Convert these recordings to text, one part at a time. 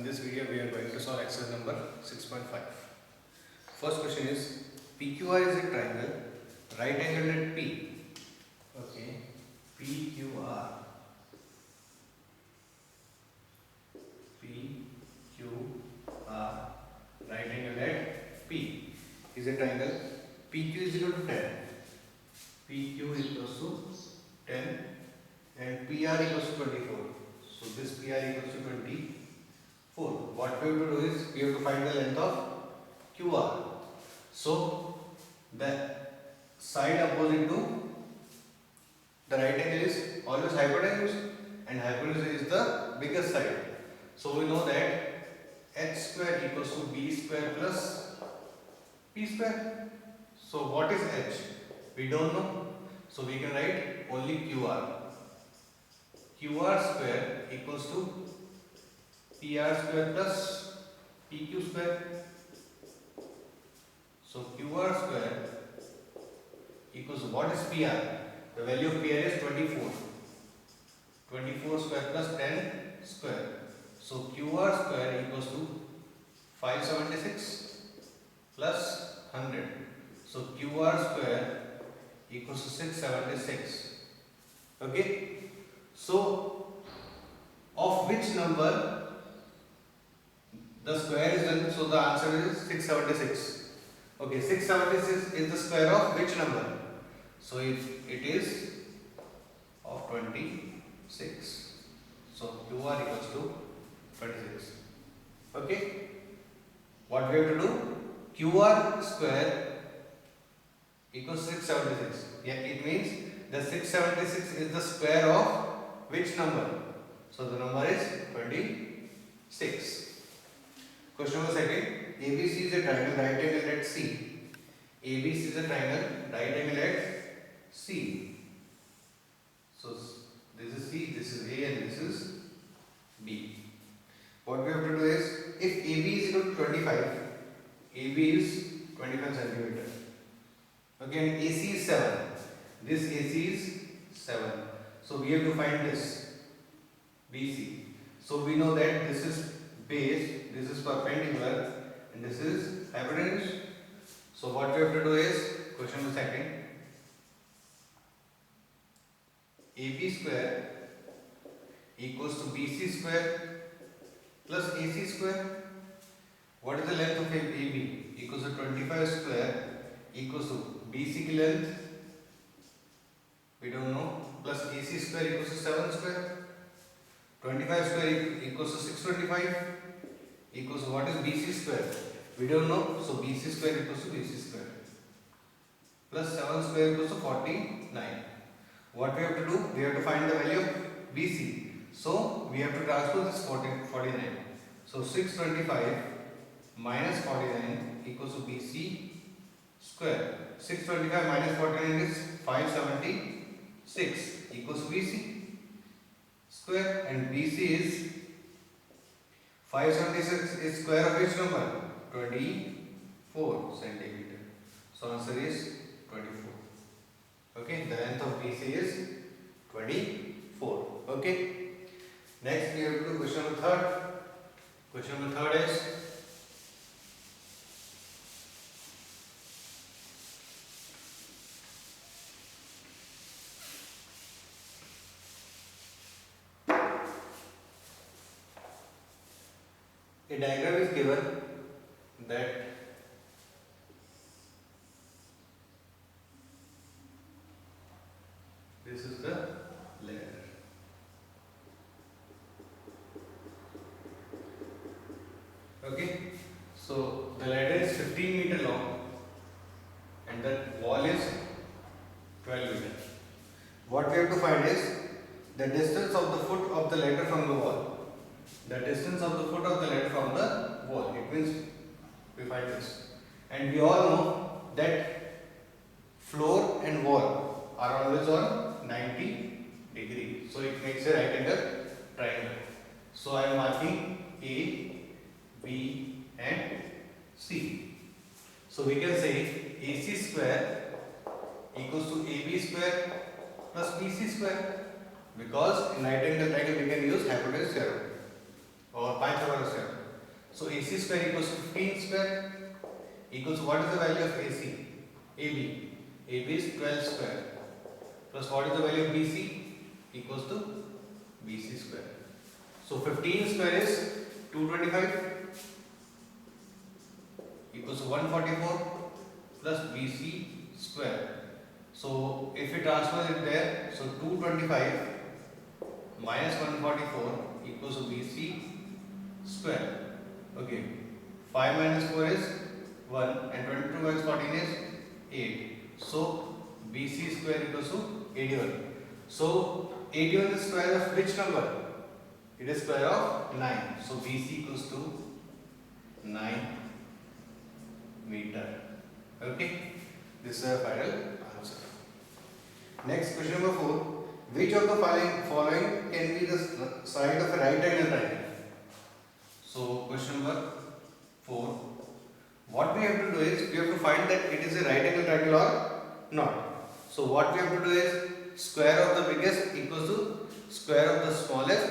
this video we are going to solve exercise number 6.5. First question is PQR is a triangle, right angled at P. Okay, PQR. PQR, right angled at P is a triangle. PQ is equal to 10. PQ equals to 10 and PR equals to 24. So this PR equals to 24. What we have to do is we have to find the length of QR. So the side opposite to the right angle is always hypotenuse, and hypotenuse is the biggest side. So we know that h square equals to b square plus p square. So what is h? We don't know. So we can write only QR. QR square equals to PR square plus PQ square. So QR square equals to, what is PR? The value of PR is 24. 24 square plus 10 square. So QR square equals to 576 plus 100. So QR square equals to 676. Okay. So of which number the square is done? So the answer is 676. Okay, 676 is the square of which number? So if it is of 26, so QR equals to 26. Okay, what we have to do? QR square equals 676. Yeah, it means the 676 is the square of which number? So the number is 26. Question number second. ABC is a triangle, right angle at C. ABC is a triangle, right angle at C. So this is C, this is A, and this is B. What we have to do is, if AB is equal to 25, AB is 25 centimeter. Okay, and AC is 7. This AC is 7. So we have to find this BC. So we know that this is base, this is perpendicular, and this is hypotenuse. So what we have to do is, question number second, AB square equals to BC square plus AC square. What is the length of AB? Equals to 25 square equals to BC length, we don't know, plus AC square equals to 7 square. 25 square equals to 625 equals to, what is BC square? We don't know, so BC square equals to BC square plus 7 square equals to 49. What we have to do? We have to find the value of BC. So we have to transpose this 49. So 625 minus 49 equals to BC square. 625 minus 49 is 576 equals to BC square, and BC is 576 is square of which number? 24 centimeter. So answer is 24. Okay, the length of BC is 24. Okay. Next we have to do question number third. Question number third is, a diagram is given that this is the ladder. Okay, so the ladder is 15 meter long and the wall is 12 meter. What we have to find is the distance of the foot of the ladder from the wall. The distance of the foot of the ladder from the wall. It means we find this. And we all know that floor and wall are always on 90 degree. So it makes a right angle triangle. So I am marking A, B and C. So we can say AC square equals to AB square plus BC square, because in right angle triangle we can use hypotenuse theorem or Pythagoras theorem. So AC square equals to 15 square equals, what is the value of AC? AB. AB is 12 square plus what is the value of BC? Equals to BC square. So 15 square is 225 equals to 144 plus BC square. So if we transfer it there, so 225 minus 144 equals to BC square. Okay, 5 minus 4 is 1 and 22 minus 14 is 8. So BC square equals to 81. So 81 is square of which number? It is square of 9. So BC equals to 9 meter. Okay, this is our final answer. Next, question number 4. Which of the following can be the side of a right angle triangle? So question number 4. What we have to do is, we have to find that it is a right angle triangle or not. So what we have to do is, square of the biggest equals to square of the smallest,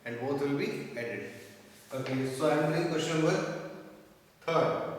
and both will be added. Okay, so I am doing question number 3rd.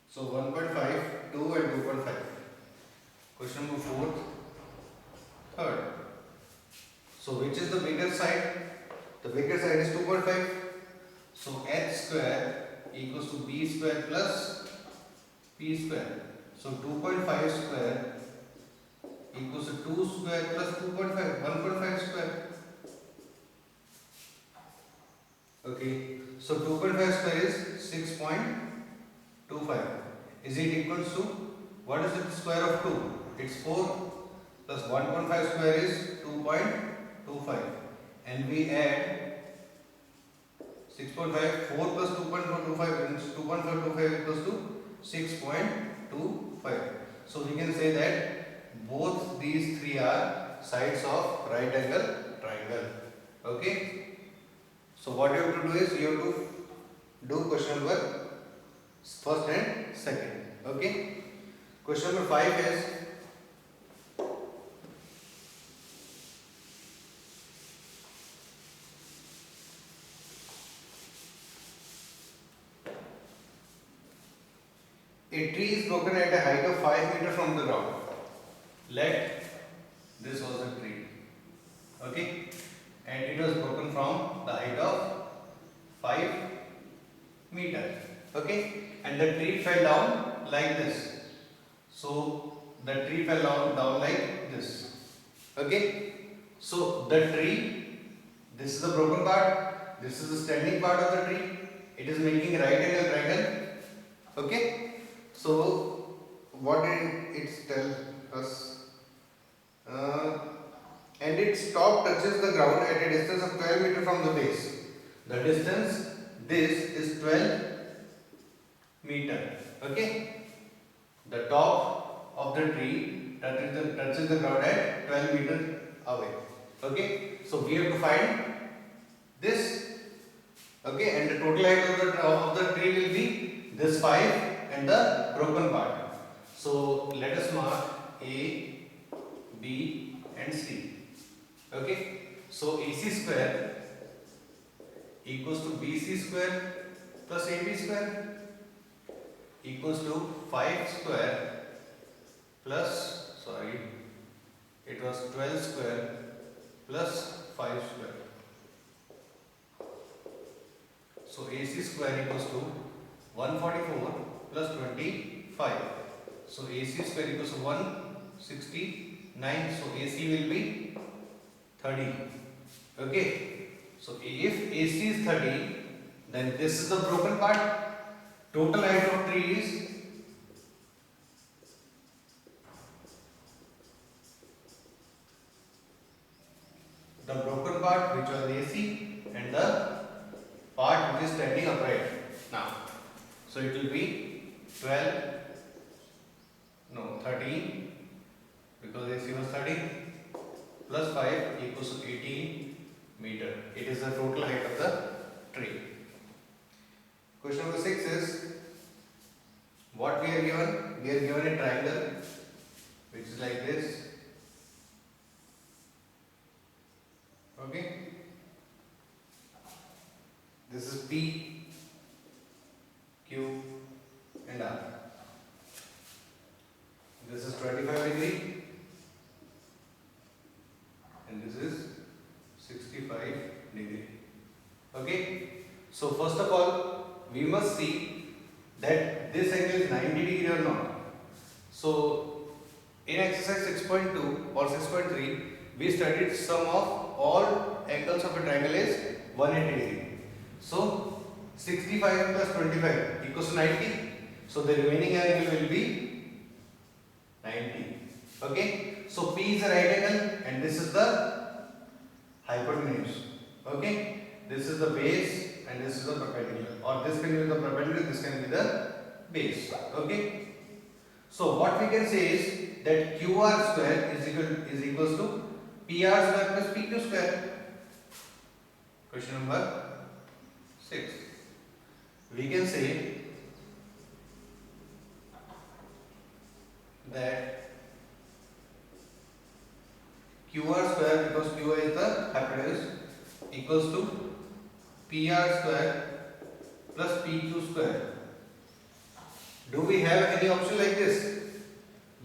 So 1.5, 2 and 2.5. Question number 4th, 3rd. So which is the bigger side? The bigger side is 2.5. So h square equals to b square plus p square. So 2.5 square equals to 2 square plus 2.5, 1.5 square. Okay, so 2.5 square is 6.25. Is it equals to, what is the square of 2? It's 4 plus 1.5 square is 2.25. And we add 6.5, 4 plus 2.425 means 2.425 equals to 6.25. So we can say that both these three are sides of right angle triangle. Okay. So what you have to do is, you have to do question number 1st and 2nd. Okay. Question number 5 is, a tree is broken at a height of 5 meters from the ground. Let this was a tree. Okay. And it was broken from the height of 5 meters. Okay. And the tree fell down like this. So the tree fell down like this. Okay. So the tree, this is the broken part, this is the standing part of the tree. It is making a right angle triangle. Okay. So what did it tell us? And its top touches the ground at a distance of 12 meters from the base. The distance, this is 12 meter. Okay. The top of the tree touches the ground at 12 meters away. Okay. So we have to find this. Okay. And the total height of the tree will be this 5 and the broken part. So let us mark A, B and C. Okay. So AC square equals to BC square plus AB square equals to 5 square plus, it was 12 square plus 5 square. So AC square equals to 144 plus 25. So AC square equals to 169. So AC will be 30. Okay. So if AC is 30, then this is the broken part. Total height of tree is the broken part, which was AC, and the part which is standing upright now. So it will be 13, because AC was 30 plus 5 equals to 18 meter. It is the total height of the tree. Question number 6 is, what we are given? We are given a triangle which is like this. Okay. P, Q and R. This is 25 degree and this is 65 degree. Okay. So first of all, we must see that this angle is 90 degree or not. So in exercise 6.2 or 6.3, we studied sum of all angles of a triangle is 180 degree. So 65 plus 25 equals to 90. So the remaining angle will be 90. Okay. So P is a right angle and this is the hypotenuse. Okay. This is the base and this is the perpendicular, or this can be the perpendicular, this can be the base. Okay. So what we can say is that QR square is equals to PR square plus PQ square. Question number 6. We can say that QR square, because QR is the hypotenuse, equals to PR square plus PQ square. Do we have any option like this?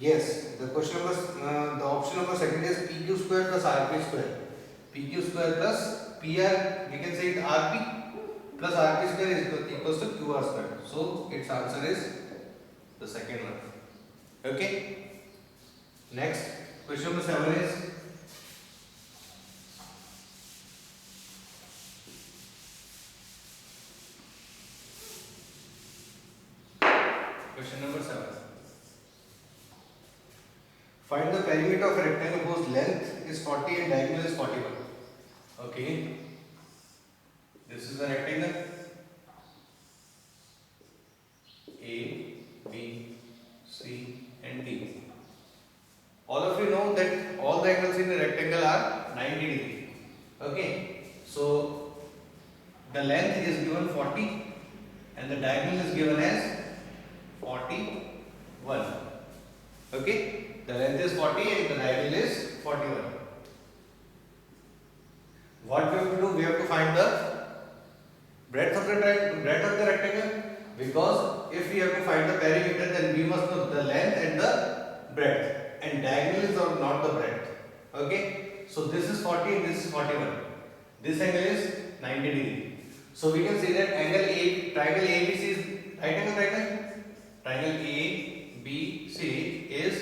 Yes. The option number second is PQ square plus RP square. PQ square plus PR, we can say it RP plus RP square is equals to QR square. So its answer is the second one. Okay. Next, question number 7 is question number 7. Find the perimeter of a rectangle whose length is 40 and diagonal is 41. Okay. This is the rectangle A, B, C and D. All of you know that all the angles in the rectangle are 90 degree. Okay. So the length is given 40 and the diagonal is given as 41. Okay. The length is 40 and the diagonal is 41. What we have to do? We have to find the breadth of the rectangle, because if we have to find the perimeter, then we must know the length and the breadth, and diagonal is not the breadth. Okay. So this is 40 and this is 41. This angle is 90 degree. So we can say that triangle ABC is right angle. Triangle ABC is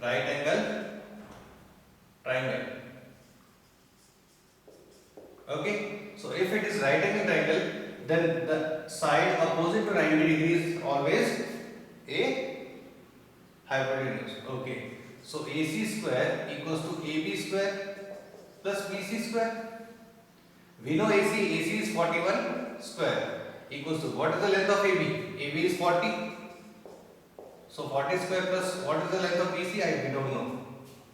right angle triangle. Okay. So if it is right angle triangle, then the side opposite to 90 degrees is always a hypotenuse. Okay. So AC square equals to AB square plus BC square. We know AC is 41 square equals to, what is the length of AB? AB is 40. So 40 square plus what is the length of BC? We don't know.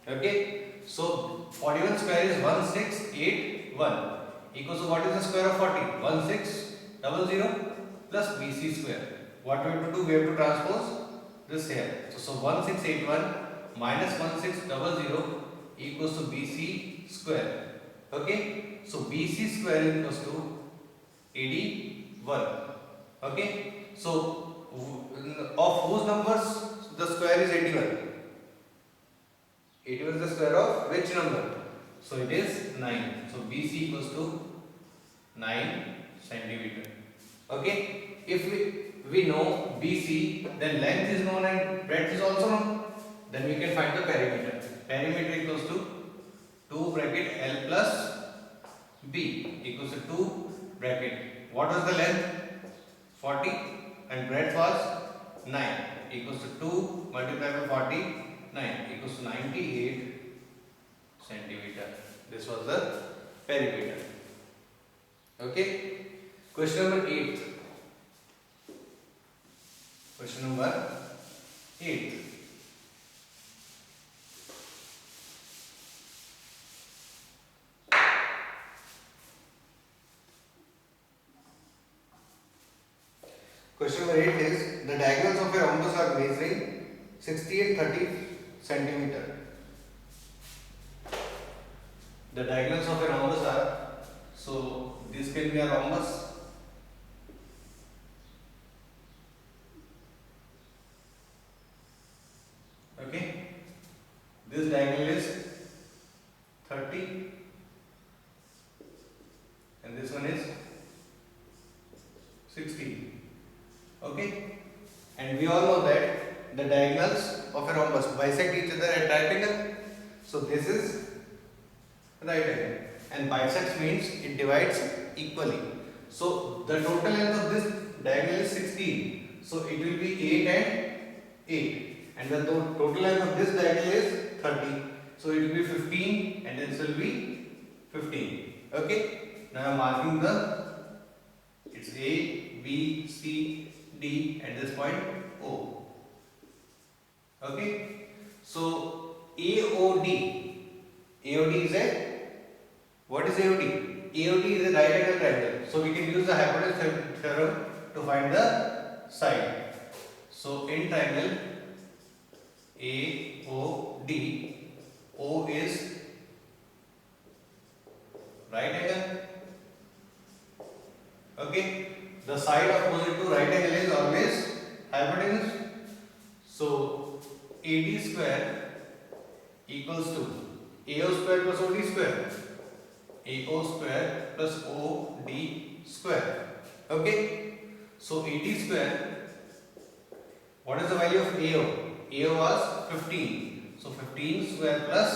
Okay. So 41 square is 1681 equals to, what is the square of 40? 1600 plus BC square. What we have to do? We have to transpose this here. So 1681 minus 1600 equals to BC square. Okay. So BC square equals to 81. Okay. So of whose numbers the square is 81? 81 is the square of which number? So it is 9. So BC equals to 9 centimeter. Okay. If we know BC, then length is known and breadth is also known. Then we can find the perimeter. Perimeter equals to 2 bracket L plus B equals to 2 bracket. What was the length? 40 and breadth was 9 equals to 2 multiplied by 40, 9 equals to 98 centimeter. This was the perimeter. Okay. Question number 8. Question number 8. Question number 8 is, the diagonals of a rhombus are measuring 60 and 30 centimeter. The diagonals of a rhombus are, so this can be a rhombus This diagonal is 30 and this one is 16. Okay, and we all know that the diagonals of a rhombus bisect each other at right angle. So this is right angle, and bisects means it divides equally. So the total length of this diagonal is 16. So it will be 8 and 8, and the total length of this diagonal is 30. So it will be 15 and this will be 15. Okay, now I am marking the, it's A, B, C, D at this point O. Okay, so AOD is a, what is AOD? AOD is a right angle triangle. So we can use the hypotenuse theorem to find the side. So in triangle AOD, O is right angle. Okay, the side opposite to right angle is always hypotenuse. So AD square equals to AO square plus OD square. AO square plus OD square. Okay, so AD square, what is the value of AO? AO was 15. So 15 square plus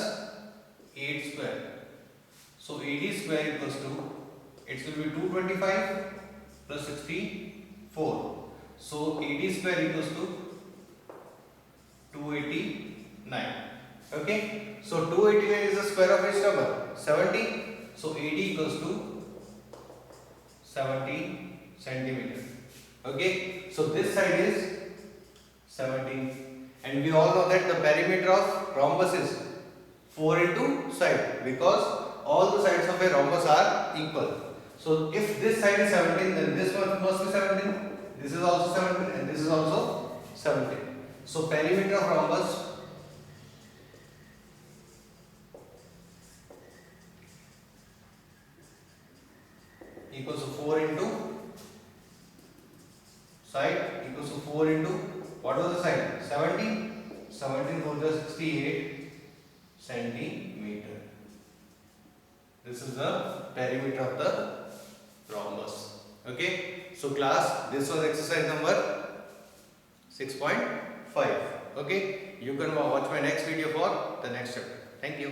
8 square. So AD square equals to, it will be 225 plus 64. So AD square equals to 289. Okay, so 289 is the square of which number? 70. So AD equals to 70 centimeter. Okay, so this side is 17, and we all know that the perimeter of rhombus is 4 into side, because all the sides of a rhombus are equal. So if this side is 17, then this one must be 17. This is also 17 and this is also 17. So perimeter of rhombus equals to 4 into side equals to 4 into, what was the side? 17. 17 4 is 68 centimeter. This is the perimeter of the rhombus. Okay, so class, this was exercise number 6.5. Okay, you can watch my next video for the next chapter. Thank you.